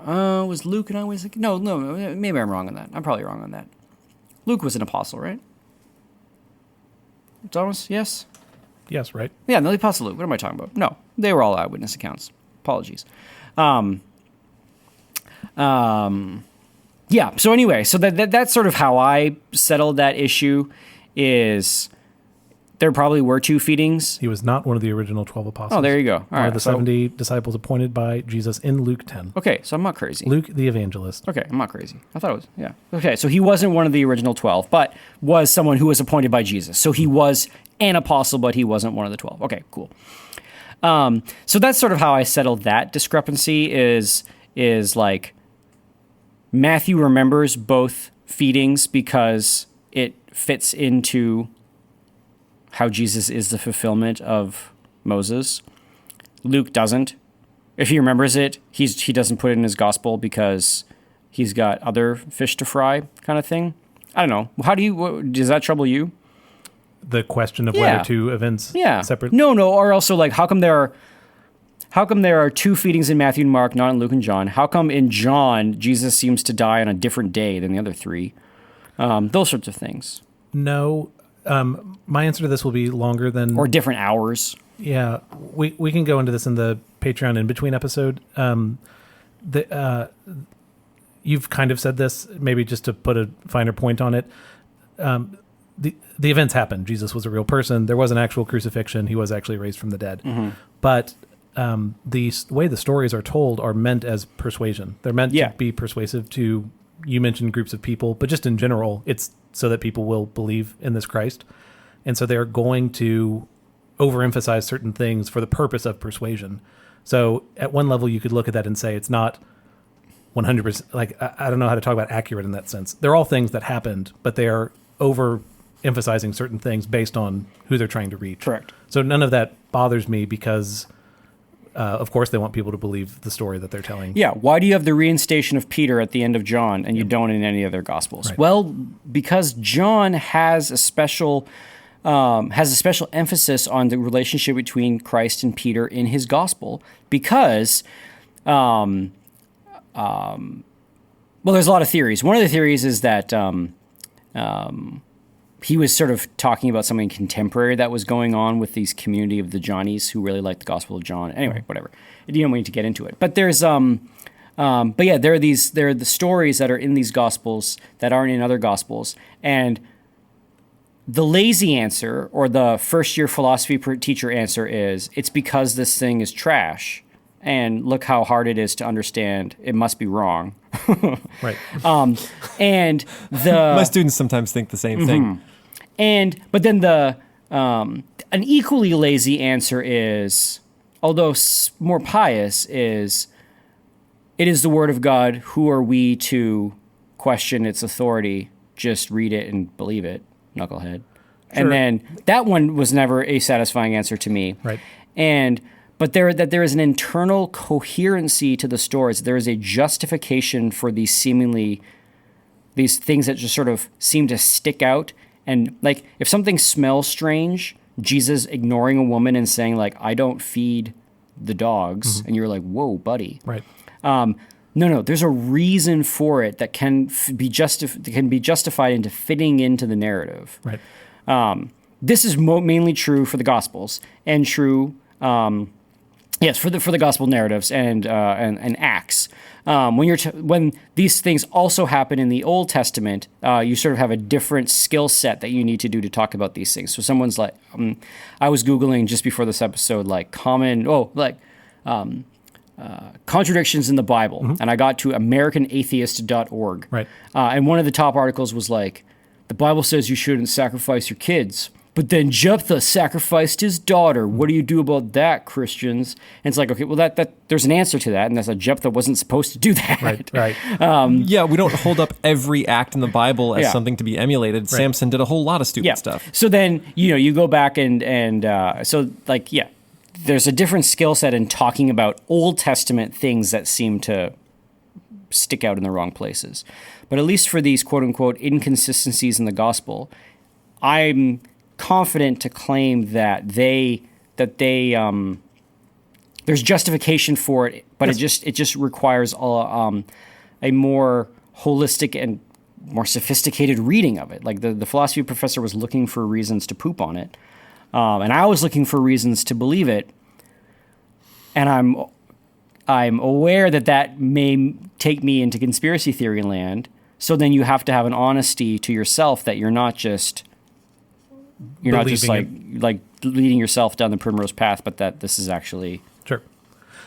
B: was Luke an eyewitness? No, maybe I'm wrong on that. I'm probably wrong on that. Luke was an apostle, right? Thomas, yes?
A: Yes, right.
B: Yeah, no, the apostle Luke. What am I talking about? No, they were all eyewitness accounts. Apologies. Yeah, so anyway, so that's sort of how I settled that issue is... There probably were 2 feedings.
A: He was not one of the original 12 apostles.
B: Oh, there you go. All
A: one
B: right.
A: of the 70 disciples appointed by Jesus in Luke 10.
B: Okay, so I'm not crazy.
A: Luke the evangelist.
B: Okay, I'm not crazy. I thought it was, yeah. Okay, so he wasn't one of the original 12, but was someone who was appointed by Jesus. So he was an apostle, but he wasn't one of the 12. Okay, cool. So that's sort of how I settled that discrepancy is like Matthew remembers both feedings because it fits into how Jesus is the fulfillment of Moses. Luke doesn't. If he remembers it, he doesn't put it in his gospel because he's got other fish to fry kind of thing. I don't know. Does that trouble you?
A: The question of whether 2 events separate.
B: No, or also like how come there are 2 feedings in Matthew and Mark, not in Luke and John? How come in John Jesus seems to die on a different day than the other 3? Those sorts of things.
A: No. My answer to this will be longer than...
B: Or different hours.
A: Yeah. We can go into this in the Patreon in-between episode. You've kind of said this, maybe just to put a finer point on it. The events happened. Jesus was a real person. There was an actual crucifixion. He was actually raised from the dead. Mm-hmm. But the way the stories are told are meant as persuasion. They're meant to be persuasive to... You mentioned groups of people, but just in general, it's so that people will believe in this Christ. And so they're going to overemphasize certain things for the purpose of persuasion. So at one level, you could look at that and say it's not 100%, like, I don't know how to talk about accurate in that sense. They're all things that happened, but they are overemphasizing certain things based on who they're trying to reach.
B: Correct.
A: So none of that bothers me because... of course, they want people to believe the story that they're telling.
B: Yeah. Why do you have the reinstation of Peter at the end of John and you don't in any other Gospels?
A: Right.
B: Well, because John has a special emphasis on the relationship between Christ and Peter in his Gospel because, well, there's a lot of theories. One of the theories is that he was sort of talking about something contemporary that was going on with these community of the Johnnies who really liked the Gospel of John. Anyway, whatever. You don't need to get into it. But there's, but yeah, there are the stories that are in these Gospels that aren't in other Gospels. And the lazy answer or the first-year philosophy teacher answer is it's because this thing is trash. And look how hard it is to understand. It must be wrong.
A: Right.
B: And
C: my students sometimes think the same thing.
B: But then an equally lazy answer is, although more pious, is it is the word of God. Who are we to question its authority? Just read it and believe it, knucklehead. Sure. And then that one was never a satisfying answer to me.
A: Right.
B: But there is an internal coherency to the stories. There is a justification for these things that just sort of seem to stick out. And like, if something smells strange, Jesus ignoring a woman and saying like, I don't feed the dogs. And you're like, whoa, buddy.
A: Right.
B: No, there's a reason for it that can be justified into fitting into the narrative.
A: Right.
B: This is mainly true for the Gospels and true, yes, for the Gospel narratives and Acts. When these things also happen in the Old Testament, you sort of have a different skill set that you need to do to talk about these things. So someone's like, I was Googling just before this episode, like contradictions in the Bible, and I got to AmericanAtheist.org.
A: Right.
B: And one of the top articles was like, the Bible says you shouldn't sacrifice your kids. but then Jephthah sacrificed his daughter. What do you do about that, Christians? And it's like, okay, well, that there's an answer to that, and that's that Jephthah wasn't supposed to do that.
A: Right.
C: Yeah, we don't hold up every act in the Bible as
B: Yeah.
C: something to be emulated. Samson did a whole lot of stupid stuff.
B: So then, you go back and so like, yeah, there's a different skill set in talking about Old Testament things that seem to stick out in the wrong places. But at least for these quote unquote inconsistencies in the gospel, I'm confident to claim that there's justification for it, but it just requires a more holistic and more sophisticated reading of it. Like the philosophy professor was looking for reasons to poop on it, and I was looking for reasons to believe it. And I'm aware that may take me into conspiracy theory land. So then you have to have an honesty to yourself that you're not just like leading yourself down the primrose path, but that this is actually
A: Sure.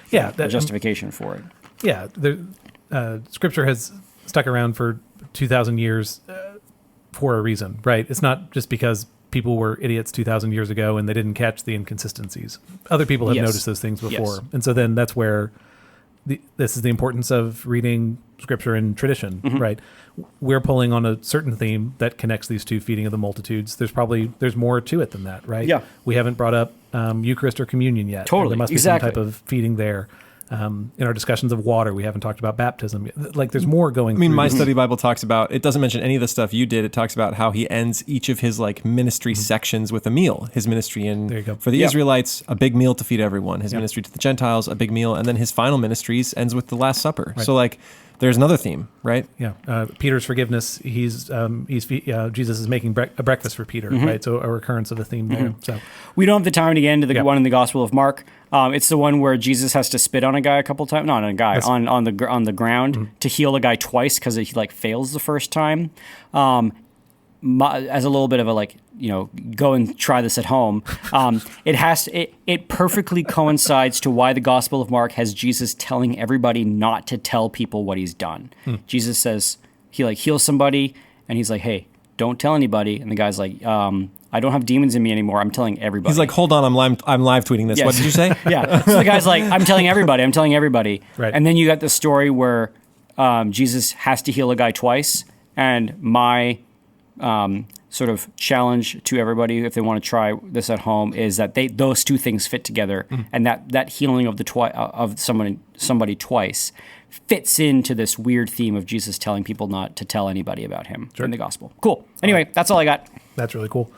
A: Yeah.
B: a justification for it.
A: Yeah. Scripture has stuck around for 2,000 years for a reason, right? It's not just because people were idiots 2,000 years ago and they didn't catch the inconsistencies. Other people have noticed those things before.
B: Yes.
A: And so then that's where this is the importance of reading Scripture and tradition, right? We're pulling on a certain theme that connects these two, feeding of the multitudes. There's more to it than that, right?
B: Yeah.
A: We haven't brought up Eucharist or communion yet.
B: Totally,
A: There must be
B: exactly.
A: some type of feeding there. In our discussions of water, we haven't talked about baptism. Like, there's more going.
C: I mean,
A: through
C: my
A: this.
C: study Bible talks about, it doesn't mention any of the stuff you did. It talks about how he ends each of his like ministry sections with a meal. His ministry
A: There you go.
C: for the
B: Yeah.
C: Israelites, a big meal to feed everyone. His ministry to the Gentiles, a big meal. And then his final ministries ends with the Last Supper. So like, there's another theme, right?
A: Yeah, Peter's forgiveness. Jesus is making a breakfast for Peter, right? So a recurrence of a theme there. So
B: We don't have the time to get into the one in the Gospel of Mark. It's the one where Jesus has to spit on a guy a couple times. Not on a guy, on the ground to heal a guy twice because he like fails the first time. As a little bit of a go and try this at home. It perfectly coincides to why the Gospel of Mark has Jesus telling everybody not to tell people what he's done. Jesus says he heals somebody and he's like, "Hey, don't tell anybody." And the guy's like, "I don't have demons in me anymore. I'm telling everybody."
C: He's like, hold on, I'm live tweeting this.
B: Yes.
C: What did you say?
B: Yeah. So the guy's like, I'm telling everybody.
A: Right.
B: And then you got the story where Jesus has to heal a guy twice. And my sort of challenge to everybody, if they want to try this at home, is that those two things fit together. And that healing of somebody twice fits into this weird theme of Jesus telling people not to tell anybody about him in the gospel. Cool. Anyway, that's all I got.
A: that's really cool.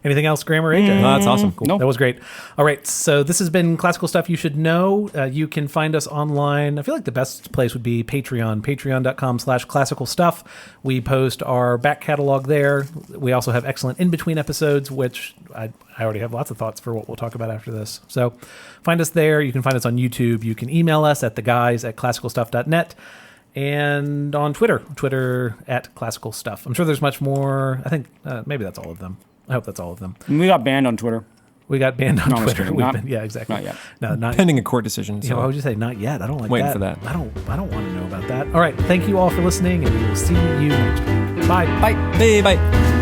A: Anything else, Graeme or AJ?
C: No, that's awesome.
A: Cool.
B: Nope.
A: That was great. All right, so this has been Classical Stuff You Should Know. You can find us online. I feel like the best place would be Patreon, patreon.com/classical stuff. We post our back catalog there. We also have excellent in-between episodes, which I already have lots of thoughts for what we'll talk about after this. So find us there. You can find us on YouTube. You can email us at theguys@classicalstuff.net. And on Twitter at Classical Stuff. I'm sure there's much more. I think maybe that's all of them. I hope that's all of them.
B: We got banned on Twitter.
A: We got banned on
B: No, I'm just
A: Twitter.
B: kidding.
A: Yeah, exactly.
B: Not yet.
A: No, not
C: Pending a court decision.
A: Yeah,
C: So.
A: why would you say not yet? I don't like
C: Waiting
A: that.
C: for that.
A: I don't want to know about that. All right. Thank you all for listening, and we will see you next week. Bye.
B: Bye.
C: Hey, bye.